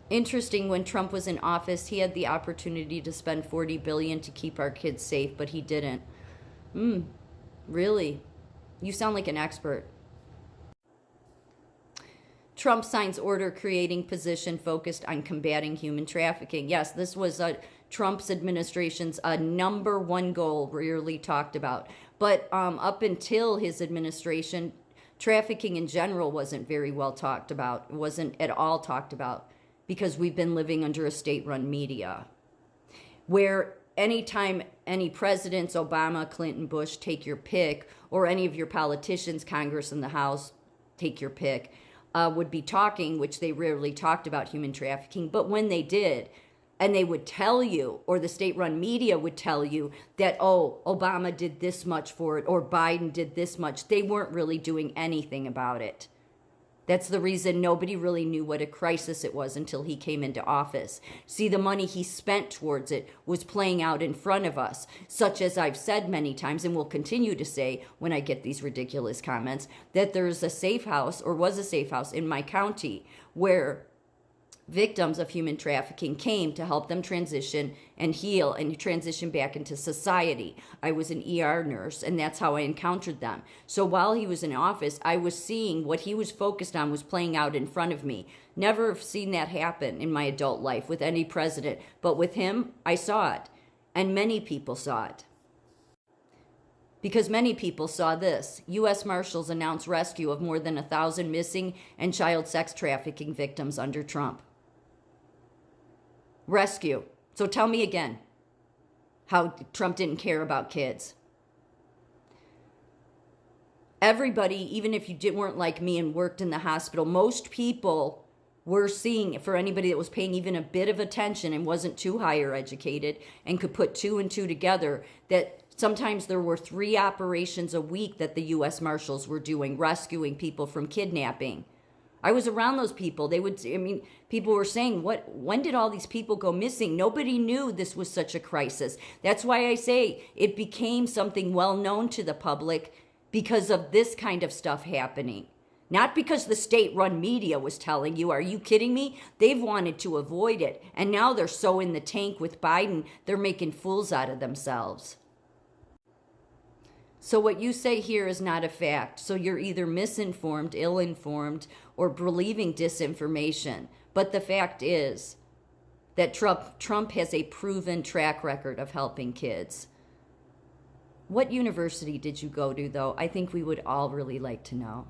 Interesting, when Trump was in office, he had the opportunity to spend 40 billion to keep our kids safe, but he didn't. Really? You sound like an expert. Trump signs order creating position focused on combating human trafficking. Yes, this was Trump's administration's number one goal, rarely talked about. But up until his administration, trafficking in general wasn't very well talked about. It wasn't at all talked about because we've been living under a state-run media where anytime any presidents, Obama, Clinton, Bush, take your pick, or any of your politicians, Congress and the House, take your pick, would be talking, which they rarely talked about human trafficking, but when they did, and they would tell you, or the state-run media would tell you that, oh, Obama did this much for it, or Biden did this much, they weren't really doing anything about it. That's the reason nobody really knew what a crisis it was until he came into office. See, the money he spent towards it was playing out in front of us, such as I've said many times and will continue to say when I get these ridiculous comments, that there's a safe house, or was a safe house in my county, where victims of human trafficking came to help them transition and heal and transition back into society. I was an ER nurse, and that's how I encountered them. So while he was in office, I was seeing what he was focused on was playing out in front of me. Never have seen that happen in my adult life with any president, but with him, I saw it, and many people saw it. Because many people saw this. U.S. Marshals announced rescue of more than 1,000 missing and child sex trafficking victims under Trump. Rescue. So tell me again how Trump didn't care about kids. Everybody, even if you weren't like me and worked in the hospital, most people were seeing, for anybody that was paying even a bit of attention and wasn't too higher educated and could put two and two together, that sometimes there were 3 operations a week that the U.S. Marshals were doing, rescuing people from kidnapping. I was around those people. People were saying, when did all these people go missing? Nobody knew this was such a crisis. That's why I say it became something well known to the public because of this kind of stuff happening. Not because the state-run media was telling you. Are you kidding me? They've wanted to avoid it. And now they're so in the tank with Biden, they're making fools out of themselves. So what you say here is not a fact. So you're either misinformed, ill-informed, or believing disinformation. But the fact is that Trump has a proven track record of helping kids. What university did you go to, though? I think we would all really like to know.